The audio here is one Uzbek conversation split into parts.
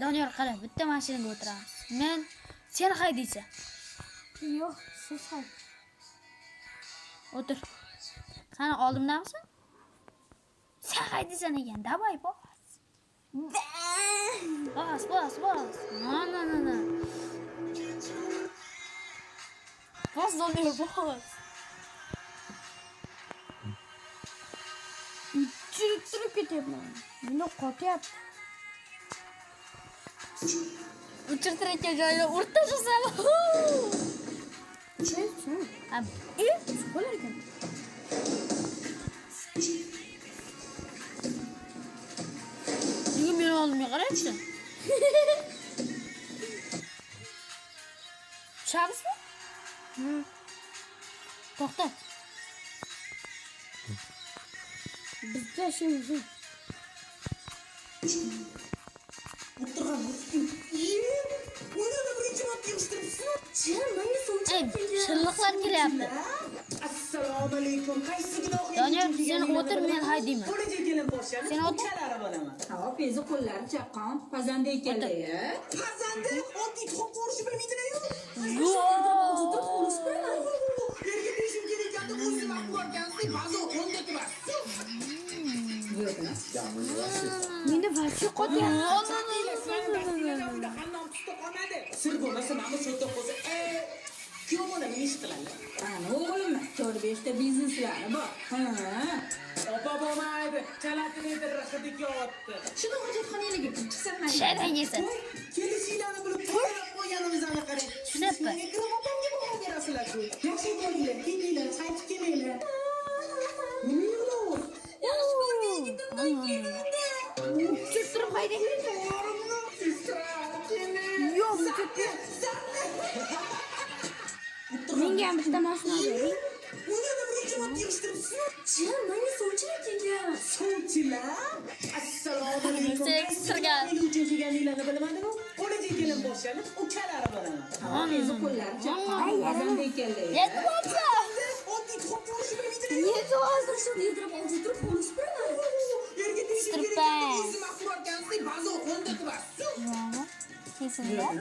Doniyor qara, bitta mashinaga o'tiramiz. Men sen haydaysan. Yo'q, siz hay. O'tir. Qani oldimdamisan? Sen haydaysan ekan, davay bos. Bos. No. Bos Doniyor, bos. Turib ketyapman. Meni qotyapti. Uchirtirayotgan joyini o'rtashasan. Sen. Bo'lar ekan. Nega meni oldimga qarayapsan? Tushamisizmi? To'xta. Bizda shunisi. Shilliqlar kelyapti. Assalomu alaykum. Qaysi gunoh? Doniyor, sen o'tir, men haydayman. Qo'liga kelin boshlanib, Sen o'tir. uchalari bo'laman. Ha, pezi qo'llari chaqqan, pazanda ekanlar-ya. Pazanda oddiy to'q ko'rish bilmaydi-ku. Yerga beshim kerakanda o'zim aqvorgansiz, bazo o'ndek emas. Meni vachi qotyapti. Sir bo'lmasa, mana shu yerda qo'ysa, kuyov bolamni ish qiladi. Ana o'g'lim, 4-5 ta bizneslari bor. Ha. Opa maydi, chalatini raxadik yotdi. Shuni hojatxonaga chiqsam mayli. Shaydan yesa. Kelishinglarni bilib tayyorlab qo'yganimizni qarang. Tushunayapti. Ekrem opamga baho berasizlar-ku. Yaxshi bo'linglar, kelinglar, qaytib kelinglar. Nima yo'q? Yaxshi ko'rmaydi. Turib hayda. Yo'q, menga ham bitta mashina bering. Assalomu alaykum. Sirgan. Kelganinglarni bilmadimi? Qo'liga kelin boshlanib, uchalari bo'laman. Ha, pezi qo'llari chaqqan, pazanda ekanlar-ya. Yetib bo'lsa. Oddiy to'q ko'rish bilmaydi. Yetib oldim. Yerga teshib Strippa. o'zim aqvorgansiz, bazo o'ndek emas. Kesinlar.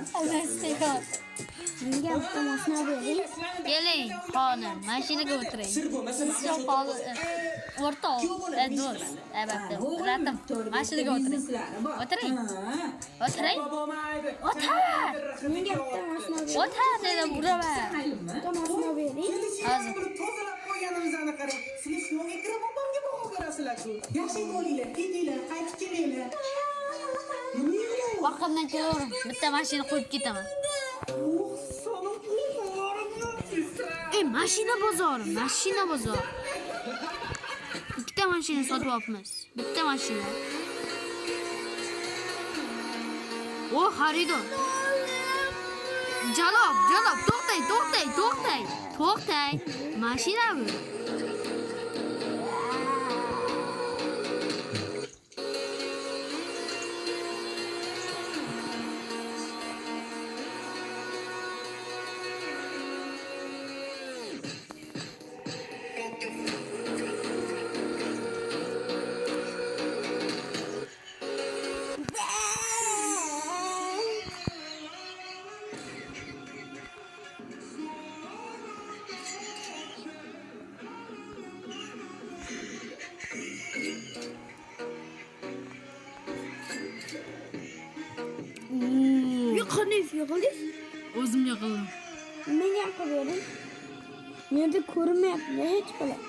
Menga ham bitta mashina bering. Keling, xonim, mashinaga o'tiring. Sir bo'lmasa, Siz hozir o'rtoq, do'st, albatta, ratim, mashinaga o'tiring. O'tiring. O'tiring. O'tir. Menga bitta mashina bering. O'tir dedim, uraman. Bitta mashina bering. Hozir tozalab qo'yganimizni qarang. Sizlar shu Ekrem opamga baho berasizlar-ku. Yaxshi bo'linglar, kelinglar, qaytib kelinglar. Nima yo'q? Vaqtimdan kelaverim. Bitta mashina qo'yib ketaman. Mashina bozori. Ikkita mashina sotib olibmiz. Bitta mashina. O, xaridor. Jalob, to'xtang. Mashina bu. Yig'ildingiz? O'zim yig'ildim. Menga ham qilib bering. Menda ko'rinmayapti, hech qilib.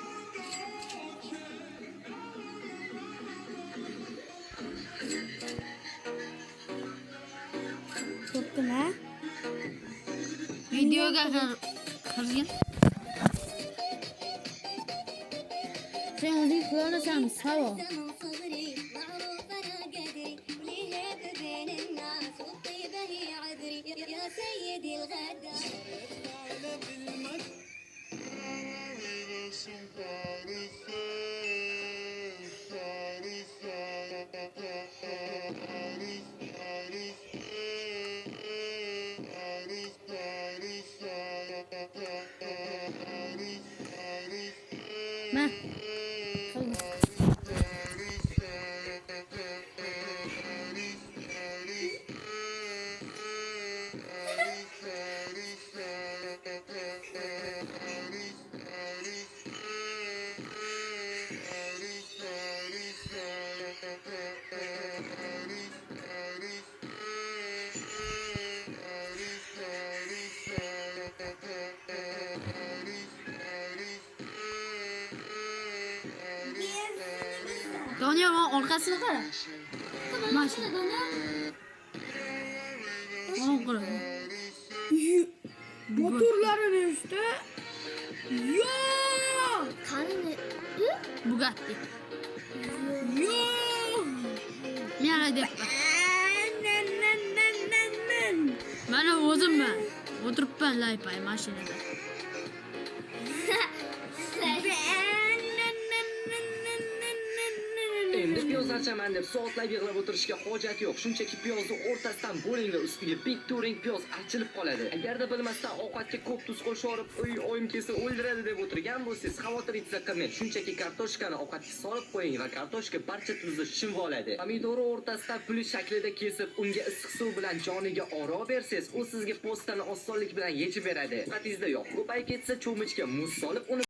To'ptimi? Videoga kirgin. Sen o'zing ko'rasan, savol. Ma. Doniyor orqasini qara. Mashina. Qara. Motorlarini işte. Yo! Qani Bugatti. Yo! Mera deyapman. Mana o'zimman. O'tiribman laypay mashinada. Endi piyoz archaman deb soatlab yig'lab o'tirishga hojat yo'q. Shunchaki piyozni o'rtasidan bo'ling va ustiga big turing piyoz archilib qoladi. Agarda bilmasdan ovqatga ko'p tuz qo'shib, oyim kelsa o'ldiradi deb o'tirgan bo'lsangiz, xavotiringizni qilmang. Shunchaki kartoshkani ovqatga solib qo'ying va kartoshka barcha tuzni shimib oladi. Pomidorni o'rtasidan pul shaklida kesib, unga issiq suv bilan joniga oro bersangiz, u sizga postani osonlik bilan yechib beradi. Ovqatingizda yog' ko'payib ketsa, cho'michga muz solib uni